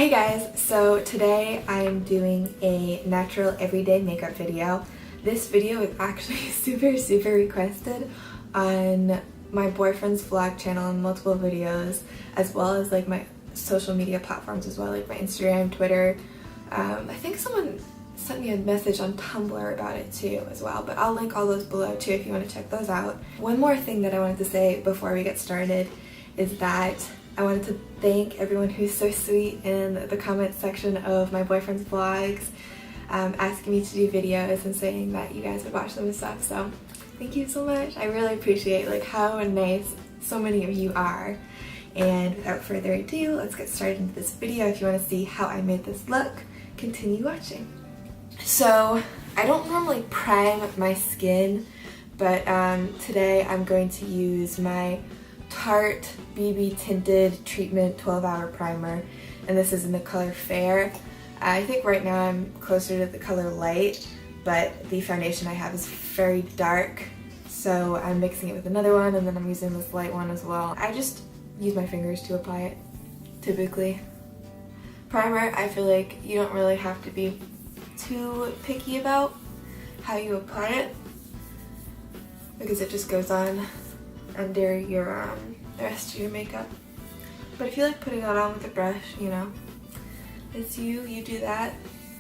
Hey guys, so today I'm doing a natural everyday makeup video. This video is actually super requested on my boyfriend's vlog channel and multiple videos, as well as like my social media platforms as well, like my Instagram, Twitter. I think someone sent me a message on Tumblr about it too as well, but I'll link all those below too if you want to check those out. One more thing that I wanted to say before we get started is that I wanted to thank everyone who's so sweet in the comment section of my boyfriend's vlogs, asking me to do videos and saying that you guys would watch them and stuff. So thank you so much. I really appreciate like how nice so many of you are. And without further ado, let's get started into this video. If you want to see how I made this look, continue watching. So I don't normally prime my skin, but today I'm going to use my Tarte BB Tinted Treatment 12-Hour Primer, and this is in the color Fair. I think right now I'm closer to the color Light, but the foundation I have is very dark, so I'm mixing it with another one, and then I'm using this light one as well. I just use my fingers to apply it, typically. Primer, I feel like you don't really have to be too picky about how you apply it, because it just goes on under your the rest of your makeup. But if you like putting that on with a brush, you know, it's you do that.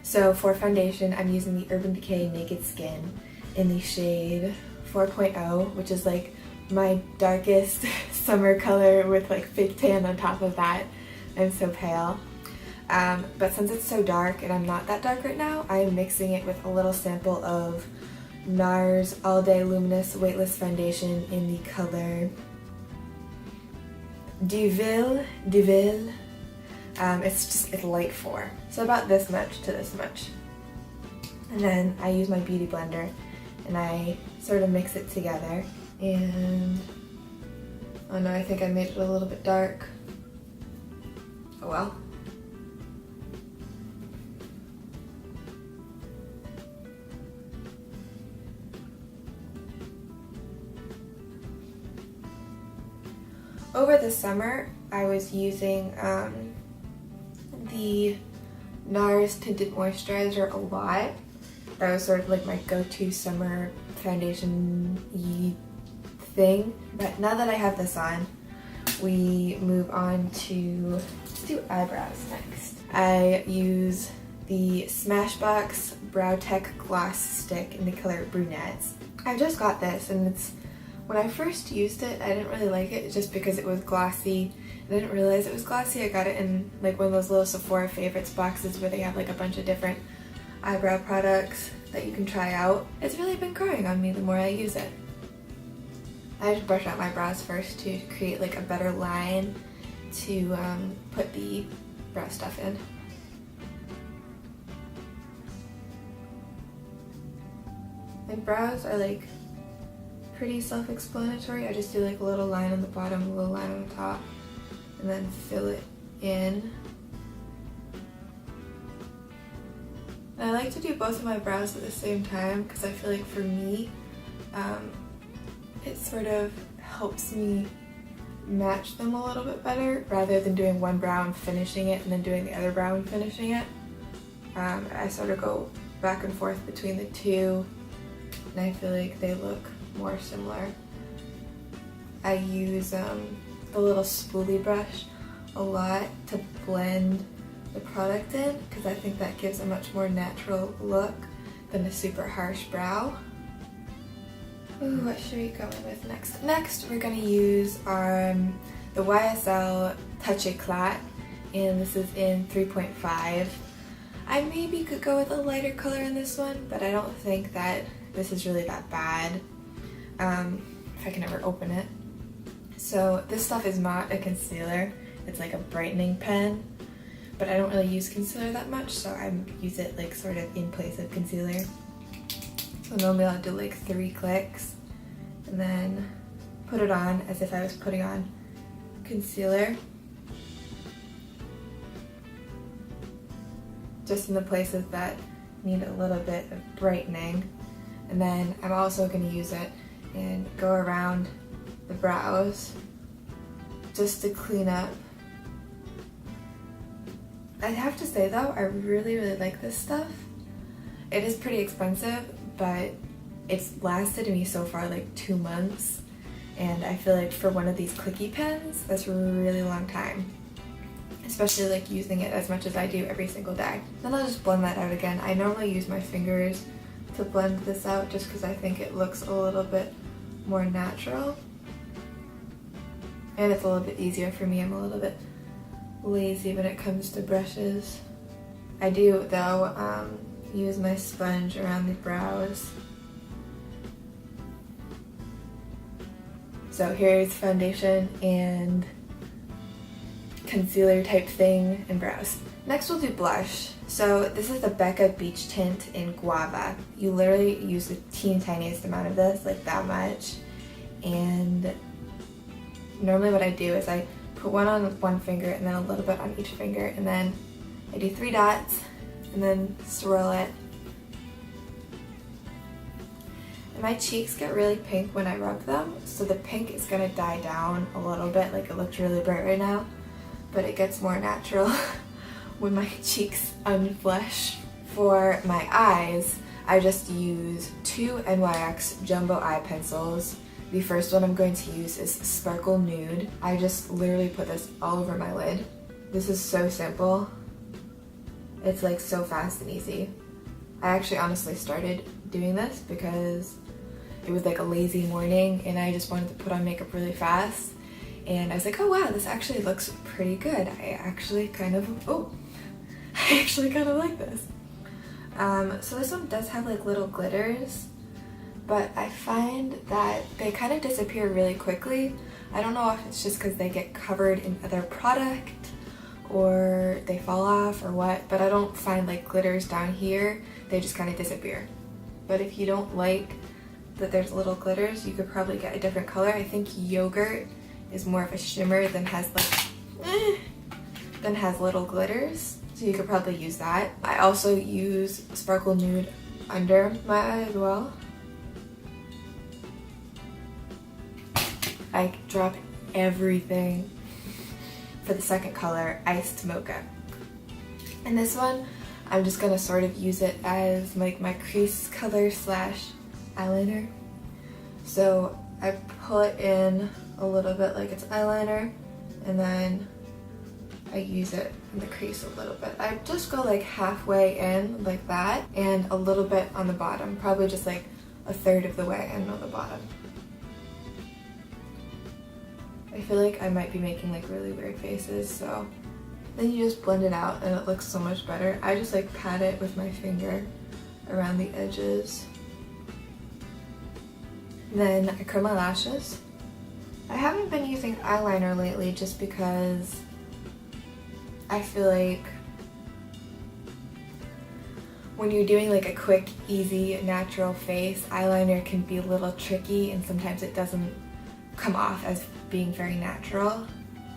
So for foundation, I'm using the Urban Decay Naked Skin in the shade 4.0, which is like my darkest summer color with like fake tan on top of that. I'm so pale. But since it's so dark and I'm not that dark right now, I'm mixing it with a little sample of NARS All Day Luminous Weightless Foundation in the color Deville. It's light 4. So about this much to this much. And then I use my beauty blender and I sort of mix it together. And oh no, I think I made it a little bit dark. Oh well. Over the summer, I was using the NARS Tinted Moisturizer a lot. That was sort of like my go-to summer foundation-y thing. But now that I have this on, we move on to, let's do eyebrows next. I use the Smashbox Brow Tech Gloss Stick in the color Brunettes. I just got this, and when I first used it, I didn't really like it just because it was glossy. I didn't realize it was glossy. I got it in like one of those little Sephora favorites boxes where they have like a bunch of different eyebrow products that you can try out. It's really been growing on me the more I use it. I just brush out my brows first to create like a better line to put the brow stuff in. My brows are like pretty self-explanatory. I just do like a little line on the bottom, a little line on the top, and then fill it in. And I like to do both of my brows at the same time because I feel like for me, it sort of helps me match them a little bit better rather than doing one brow and finishing it and then doing the other brow and finishing it. I sort of go back and forth between the two, and I feel like they look more similar. I use the little spoolie brush a lot to blend the product in because I think that gives a much more natural look than a super harsh brow. Ooh, what should we go with next? Next, we're going to use the YSL Touch Eclat, and this is in 3.5. I maybe could go with a lighter color in this one, but I don't think that this is really that bad. If I can ever open it. So this stuff is not a concealer, it's like a brightening pen, but I don't really use concealer that much, so I use it like sort of in place of concealer. So normally I'll do like 3 clicks and then put it on as if I was putting on concealer. Just in the places that need a little bit of brightening. And then I'm also going to use it and go around the brows just to clean up I have to say though, I really like this stuff. It is pretty expensive, but it's lasted me so far like 2 months, and I feel like for one of these clicky pens, that's a really long time, especially like using it as much as I do every single day. Then I'll just blend that out again. I normally use my fingers to blend this out just because I think it looks a little bit more natural, and it's a little bit easier for me. I'm a little bit lazy when it comes to brushes. I do though use my sponge around the brows. So here's foundation and concealer type thing and brows. Next we'll do blush. So this is the Becca Beach Tint in Guava. You literally use the teeny tiniest amount of this, like that much. And normally what I do is I put one on one finger and then a little bit on each finger, and then I do 3 dots and then swirl it. And my cheeks get really pink when I rub them, so the pink is gonna die down a little bit. Like, it looks really bright right now, but it gets more natural when my cheeks unflush. For my eyes, I just use 2 NYX Jumbo Eye Pencils. The first one I'm going to use is Sparkle Nude. I just literally put this all over my lid. This is so simple. It's like so fast and easy. I actually honestly started doing this because it was like a lazy morning and I just wanted to put on makeup really fast. And I was like, oh wow, this actually looks pretty good. I actually kind of like this. So this one does have like little glitters, but I find that they kind of disappear really quickly. I don't know if it's just because they get covered in other product or they fall off or what, but I don't find like glitters down here. They just kind of disappear. But if you don't like that there's little glitters, you could probably get a different color. I think Yogurt is more of a shimmer than has little glitters, so you could probably use that. I also use Sparkle Nude under my eye as well. I drop everything for the second color, Iced Mocha. And this one, I'm just gonna sort of use it as like my crease color slash eyeliner. So I pull it in a little bit like it's eyeliner, and then I use it in the crease a little bit. I just go like halfway in like that, and a little bit on the bottom, probably just like a third of the way in on the bottom. I feel like I might be making like really weird faces, so then you just blend it out and it looks so much better. I just like pat it with my finger around the edges. Then I curl my lashes. I haven't been using eyeliner lately just because I feel like when you're doing like a quick, easy, natural face, eyeliner can be a little tricky and sometimes it doesn't come off as being very natural.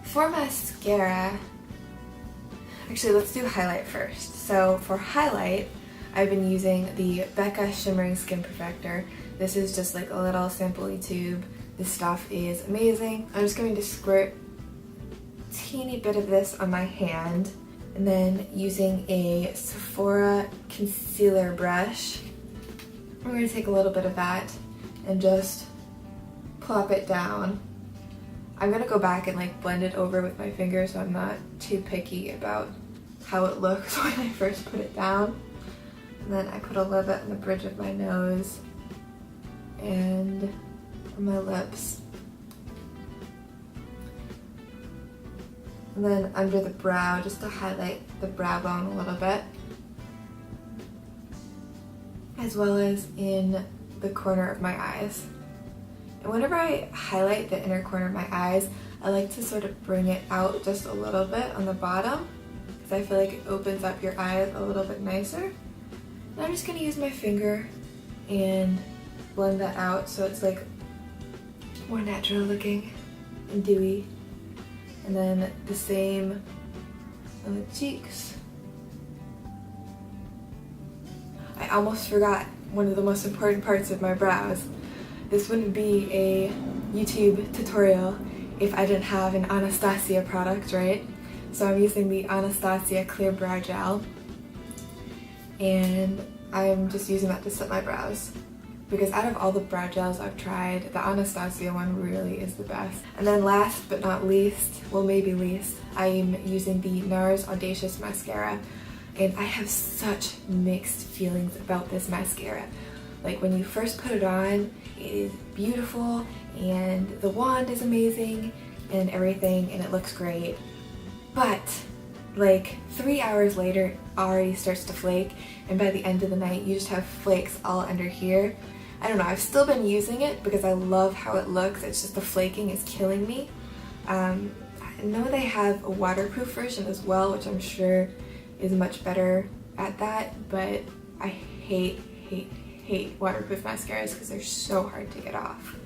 For mascara, actually let's do highlight first. So for highlight, I've been using the Becca Shimmering Skin Perfector. This is just like a little sample tube. This stuff is amazing. I'm just going to squirt a teeny bit of this on my hand, and then using a Sephora concealer brush, I'm going to take a little bit of that and just plop it down. I'm going to go back and like blend it over with my finger so I'm not too picky about how it looks when I first put it down. And then I put a little bit on the bridge of my nose and on my lips. And then under the brow, just to highlight the brow bone a little bit. As well as in the corner of my eyes. And whenever I highlight the inner corner of my eyes, I like to sort of bring it out just a little bit on the bottom, because I feel like it opens up your eyes a little bit nicer. And I'm just going to use my finger and blend that out so it's like more natural looking and dewy. And then the same on the cheeks. I almost forgot one of the most important parts of my brows. This wouldn't be a YouTube tutorial if I didn't have an Anastasia product, right? So I'm using the Anastasia Clear Brow Gel, and I'm just using that to set my brows. Because out of all the brow gels I've tried, the Anastasia one really is the best. And then last but not least, well maybe least, I'm using the NARS Audacious Mascara. And I have such mixed feelings about this mascara. Like when you first put it on, it is beautiful and the wand is amazing and everything and it looks great. But like 3 hours later, it already starts to flake, and by the end of the night, you just have flakes all under here. I don't know, I've still been using it because I love how it looks, it's just the flaking is killing me. I know they have a waterproof version as well, which I'm sure is much better at that, but I hate waterproof mascaras because they're so hard to get off.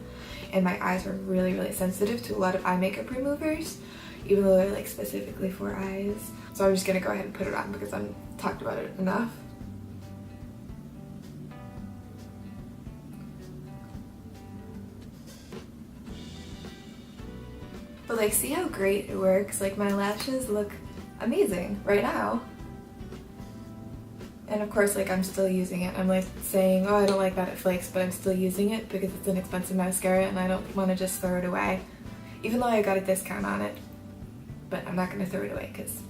And my eyes are really sensitive to a lot of eye makeup removers, even though they're like specifically for eyes. So I'm just gonna go ahead and put it on because I've talked about it enough. But like, see how great it works? Like my lashes look amazing right now. And of course, like I'm still using it. I'm like saying, oh, I don't like that it flakes, but I'm still using it because it's an expensive mascara and I don't want to just throw it away. Even though I got a discount on it. But I'm not going to throw it away because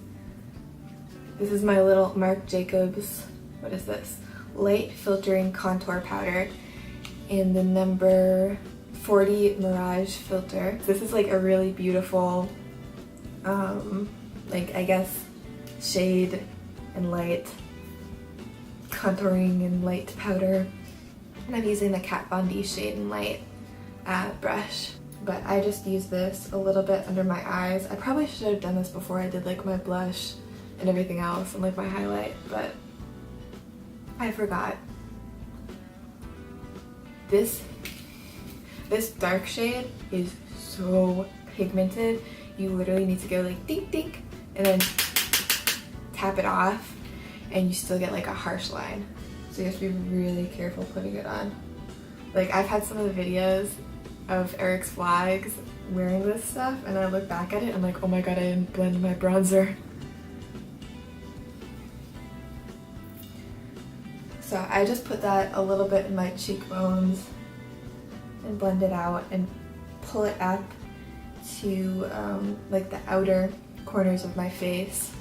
this is my little Marc Jacobs, what is this? Light Filtering Contour Powder in the number 40 Mirage filter. This is like a really beautiful, like I guess shade and light contouring and light powder. And I'm using the Kat Von D Shade and Light brush. But I just use this a little bit under my eyes. I probably should have done this before I did like my blush and everything else and like my highlight, but I forgot. This dark shade is so pigmented. You literally need to go like dink dink and then tap it off and you still get like a harsh line. So you have to be really careful putting it on. Like I've had some of the videos of Eric's vlogs wearing this stuff and I look back at it and I'm like, oh my god, I didn't blend my bronzer. So I just put that a little bit in my cheekbones and blend it out and pull it up to like the outer corners of my face.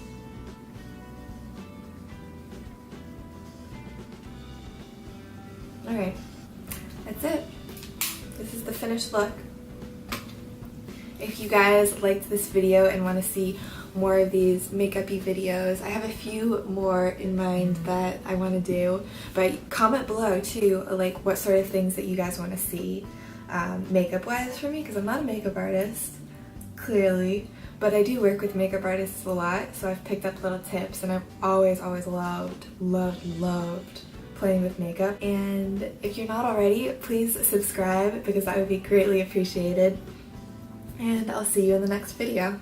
Alright, that's it. This is the finished look. If you guys liked this video and want to see more of these makeup-y videos, I have a few more in mind that I want to do, but comment below too, like what sort of things that you guys want to see makeup-wise for me, because I'm not a makeup artist, clearly, but I do work with makeup artists a lot, so I've picked up little tips, and I've always loved playing with makeup. And if you're not already, please subscribe because that would be greatly appreciated. And I'll see you in the next video.